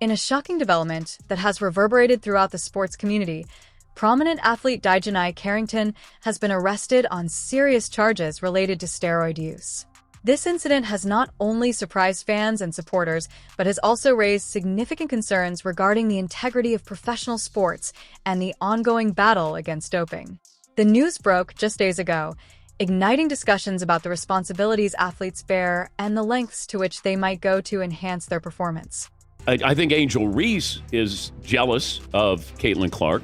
In a shocking development that has reverberated throughout the sports community, prominent athlete DiJonai Carrington has been arrested on serious charges related to steroid use. This incident has not only surprised fans and supporters, but has also raised significant concerns regarding the integrity of professional sports and the ongoing battle against doping. The news broke just days ago, igniting discussions about the responsibilities athletes bear and the lengths to which they might go to enhance their performance. I think Angel Reese is jealous of Caitlin Clark.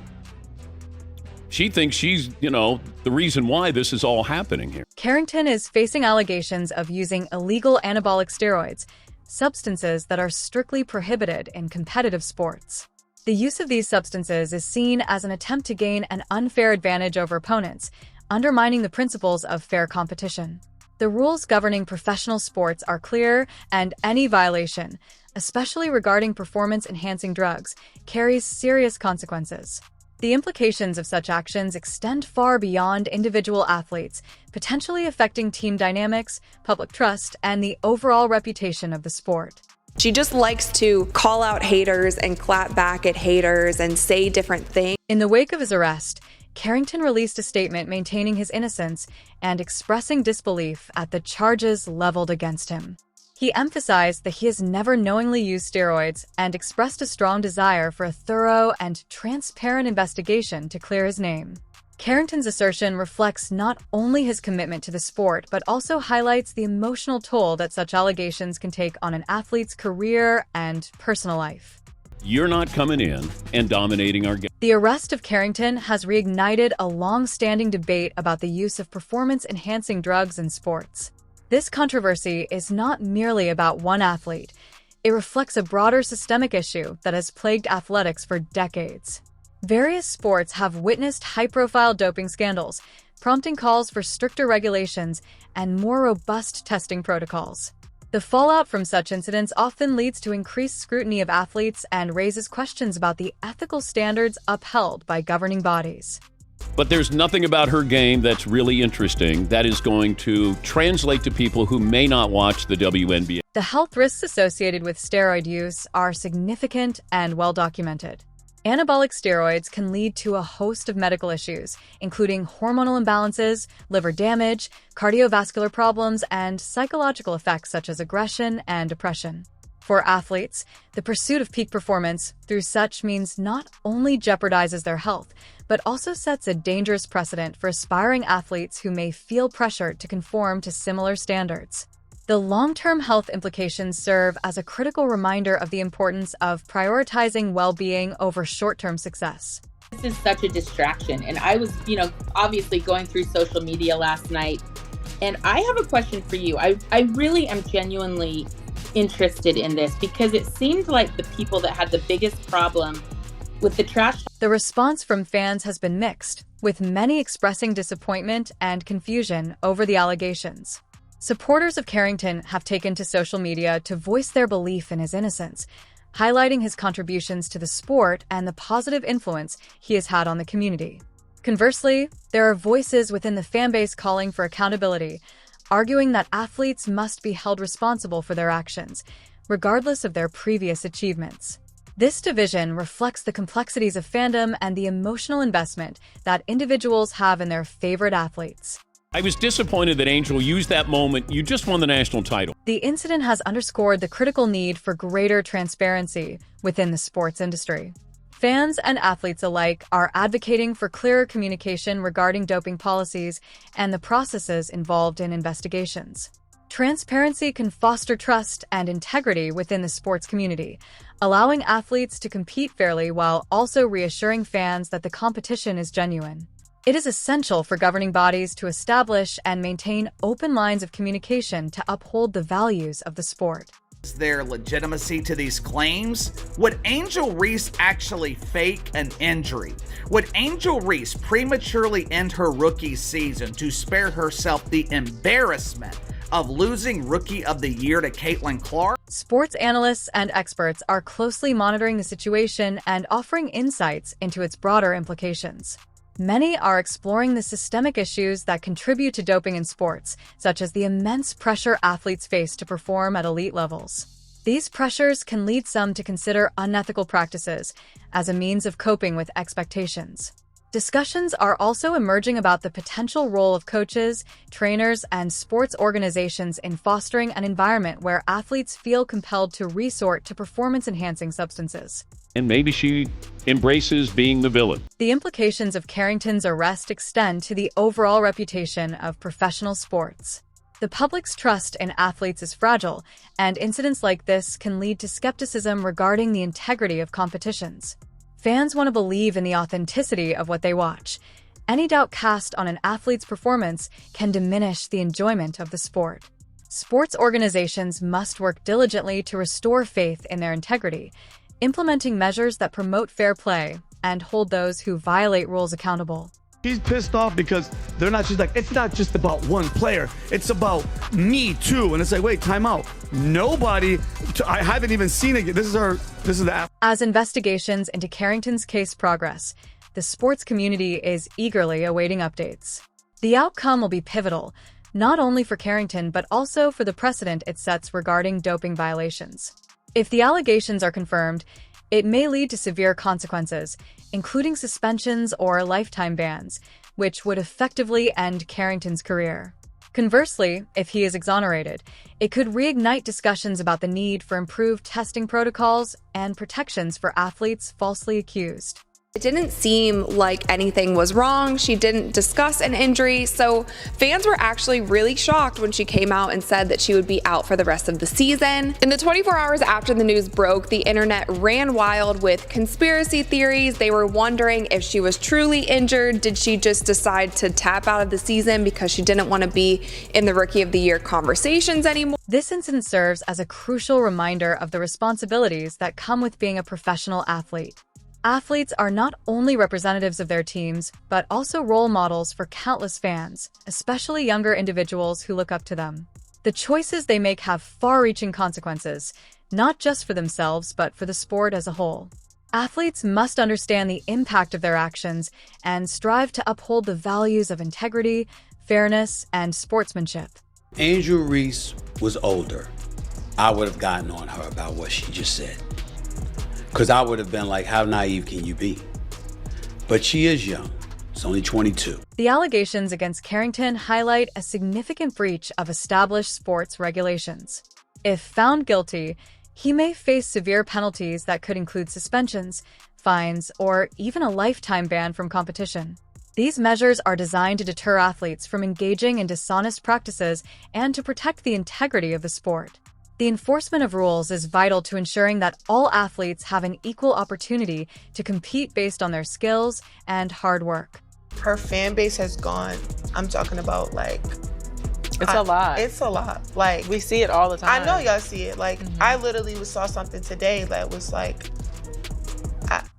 She thinks she's, the reason why this is all happening here. Carrington is facing allegations of using illegal anabolic steroids, substances that are strictly prohibited in competitive sports. The use of these substances is seen as an attempt to gain an unfair advantage over opponents, undermining the principles of fair competition. The rules governing professional sports are clear, and any violation, especially regarding performance-enhancing drugs, carries serious consequences. The implications of such actions extend far beyond individual athletes, potentially affecting team dynamics, public trust, and the overall reputation of the sport. She just likes to call out haters and clap back at haters and say different things. In the wake of his arrest, Carrington released a statement maintaining his innocence and expressing disbelief at the charges leveled against him. He emphasized that he has never knowingly used steroids and expressed a strong desire for a thorough and transparent investigation to clear his name. Carrington's assertion reflects not only his commitment to the sport, but also highlights the emotional toll that such allegations can take on an athlete's career and personal life. You're not coming in and dominating our game. The arrest of Carrington has reignited a long-standing debate about the use of performance-enhancing drugs in sports. This controversy is not merely about one athlete. It reflects a broader systemic issue that has plagued athletics for decades. Various sports have witnessed high-profile doping scandals, prompting calls for stricter regulations and more robust testing protocols. The fallout from such incidents often leads to increased scrutiny of athletes and raises questions about the ethical standards upheld by governing bodies. But there's nothing about her game that's really interesting that is going to translate to people who may not watch the WNBA. The health risks associated with steroid use are significant and well documented. Anabolic steroids can lead to a host of medical issues, including hormonal imbalances, liver damage, cardiovascular problems, and psychological effects such as aggression and depression. For athletes, the pursuit of peak performance through such means not only jeopardizes their health, but also sets a dangerous precedent for aspiring athletes who may feel pressured to conform to similar standards. The long-term health implications serve as a critical reminder of the importance of prioritizing well-being over short-term success. This is such a distraction. And I was, obviously going through social media last night, and I have a question for you. I really am genuinely interested in this because it seemed like the people that had the biggest problem with the trash. The response from fans has been mixed, with many expressing disappointment and confusion over the allegations. Supporters of Carrington have taken to social media to voice their belief in his innocence, highlighting his contributions to the sport and the positive influence he has had on the community. Conversely, there are voices within the fanbase calling for accountability, arguing that athletes must be held responsible for their actions, regardless of their previous achievements. This division reflects the complexities of fandom and the emotional investment that individuals have in their favorite athletes. I was disappointed that Angel used that moment. You just won the national title. The incident has underscored the critical need for greater transparency within the sports industry. Fans and athletes alike are advocating for clearer communication regarding doping policies and the processes involved in investigations. Transparency can foster trust and integrity within the sports community, allowing athletes to compete fairly while also reassuring fans that the competition is genuine. It is essential for governing bodies to establish and maintain open lines of communication to uphold the values of the sport. Is there legitimacy to these claims? Would Angel Reese actually fake an injury? Would Angel Reese prematurely end her rookie season to spare herself the embarrassment of losing Rookie of the Year to Caitlin Clark? Sports analysts and experts are closely monitoring the situation and offering insights into its broader implications. Many are exploring the systemic issues that contribute to doping in sports, such as the immense pressure athletes face to perform at elite levels. These pressures can lead some to consider unethical practices as a means of coping with expectations. Discussions are also emerging about the potential role of coaches, trainers, and sports organizations in fostering an environment where athletes feel compelled to resort to performance-enhancing substances. And maybe she embraces being the villain. The implications of Carrington's arrest extend to the overall reputation of professional sports. The public's trust in athletes is fragile, and incidents like this can lead to skepticism regarding the integrity of competitions. Fans want to believe in the authenticity of what they watch. Any doubt cast on an athlete's performance can diminish the enjoyment of the sport. Sports organizations must work diligently to restore faith in their integrity, implementing measures that promote fair play and hold those who violate rules accountable. She's pissed off because it's not just about one player. It's about me too. And it's like, wait, time out. I haven't even seen it. This is the. As investigations into Carrington's case progress, the sports community is eagerly awaiting updates. The outcome will be pivotal, not only for Carrington, but also for the precedent it sets regarding doping violations. If the allegations are confirmed, it may lead to severe consequences, including suspensions or lifetime bans, which would effectively end Carrington's career. Conversely, if he is exonerated, it could reignite discussions about the need for improved testing protocols and protections for athletes falsely accused. It didn't seem like anything was wrong. She didn't discuss an injury, so fans were actually really shocked when she came out and said that she would be out for the rest of the season. In the 24 hours after the news broke, the internet ran wild with conspiracy theories. They were wondering if she was truly injured. Did she just decide to tap out of the season because she didn't want to be in the Rookie of the Year conversations anymore? This incident serves as a crucial reminder of the responsibilities that come with being a professional athlete. Athletes are not only representatives of their teams, but also role models for countless fans, especially younger individuals who look up to them. The choices they make have far-reaching consequences, not just for themselves, but for the sport as a whole. Athletes must understand the impact of their actions and strive to uphold the values of integrity, fairness, and sportsmanship. Angel Reese was older. I would have gotten on her about what she just said. Because I would have been like, how naive can you be? But she is young. She's only 22. The allegations against Carrington highlight a significant breach of established sports regulations. If found guilty, he may face severe penalties that could include suspensions, fines, or even a lifetime ban from competition. These measures are designed to deter athletes from engaging in dishonest practices and to protect the integrity of the sport. The enforcement of rules is vital to ensuring that all athletes have an equal opportunity to compete based on their skills and hard work. Her fan base has gone, I'm talking about it's a lot. It's a lot. Like, we see it all the time. I know y'all see it. Like, I literally saw something today that was like,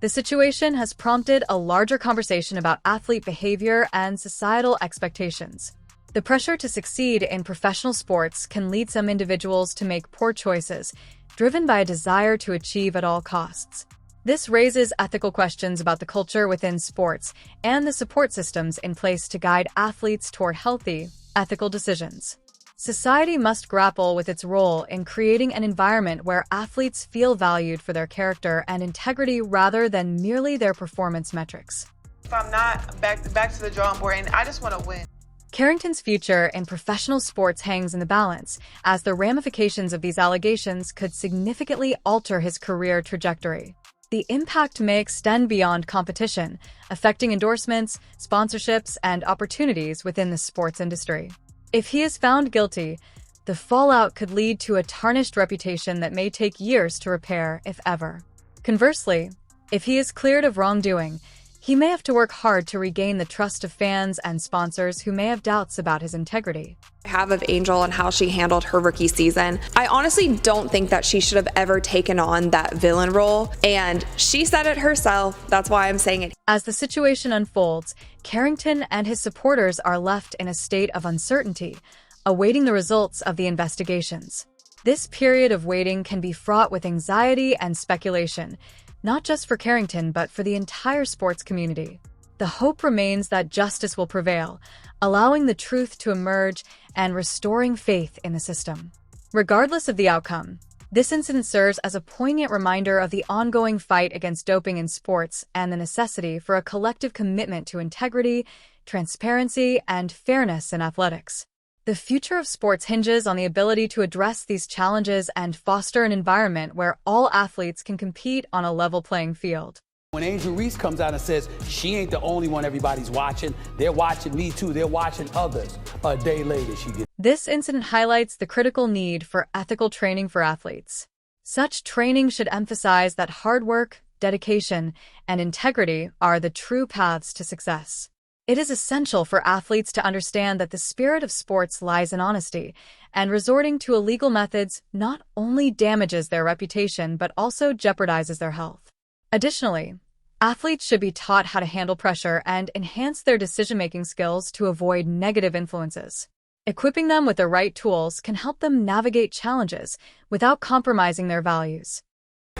The situation has prompted a larger conversation about athlete behavior and societal expectations. The pressure to succeed in professional sports can lead some individuals to make poor choices, driven by a desire to achieve at all costs. This raises ethical questions about the culture within sports and the support systems in place to guide athletes toward healthy, ethical decisions. Society must grapple with its role in creating an environment where athletes feel valued for their character and integrity rather than merely their performance metrics. if I'm not back to the drawing board, and I just want to win. Carrington's future in professional sports hangs in the balance, as the ramifications of these allegations could significantly alter his career trajectory. The impact may extend beyond competition, affecting endorsements, sponsorships, and opportunities within the sports industry. If he is found guilty, the fallout could lead to a tarnished reputation that may take years to repair, if ever. Conversely, if he is cleared of wrongdoing, he may have to work hard to regain the trust of fans and sponsors who may have doubts about his integrity. Of Angel and how she handled her rookie season. I honestly don't think that she should have ever taken on that villain role, and she said it herself. That's why I'm saying it. As the situation unfolds, Carrington and his supporters are left in a state of uncertainty, awaiting the results of the investigations. This period of waiting can be fraught with anxiety and speculation, not just for Carrington, but for the entire sports community. The hope remains that justice will prevail, allowing the truth to emerge and restoring faith in the system. Regardless of the outcome, This incident serves as a poignant reminder of the ongoing fight against doping in sports and the necessity for a collective commitment to integrity, transparency, and fairness in athletics. The future of sports hinges on the ability to address these challenges and foster an environment where all athletes can compete on a level playing field. When Angel Reese comes out and says she ain't the only one everybody's watching, they're watching me too, they're watching others, a day later she gets. This incident highlights the critical need for ethical training for athletes. Such training should emphasize that hard work, dedication, and integrity are the true paths to success. It is essential for athletes to understand that the spirit of sports lies in honesty, and resorting to illegal methods not only damages their reputation but also jeopardizes their health. Additionally, athletes should be taught how to handle pressure and enhance their decision-making skills to avoid negative influences. Equipping them with the right tools can help them navigate challenges without compromising their values.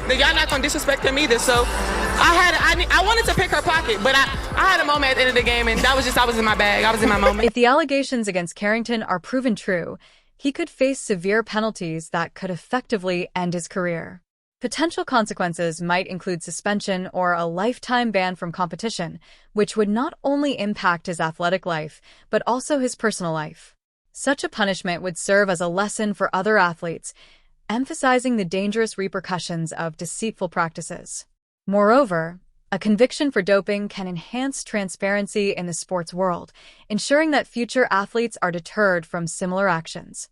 Y'all not gonna disrespect them either, so I wanted to pick her pocket, but I had a moment at the end of the game, and I was in my bag. I was in my moment. If the allegations against Carrington are proven true, he could face severe penalties that could effectively end his career. Potential consequences might include suspension or a lifetime ban from competition, which would not only impact his athletic life, but also his personal life. Such a punishment would serve as a lesson for other athletes, emphasizing the dangerous repercussions of deceitful practices. Moreover, a conviction for doping can enhance transparency in the sports world, ensuring that future athletes are deterred from similar actions.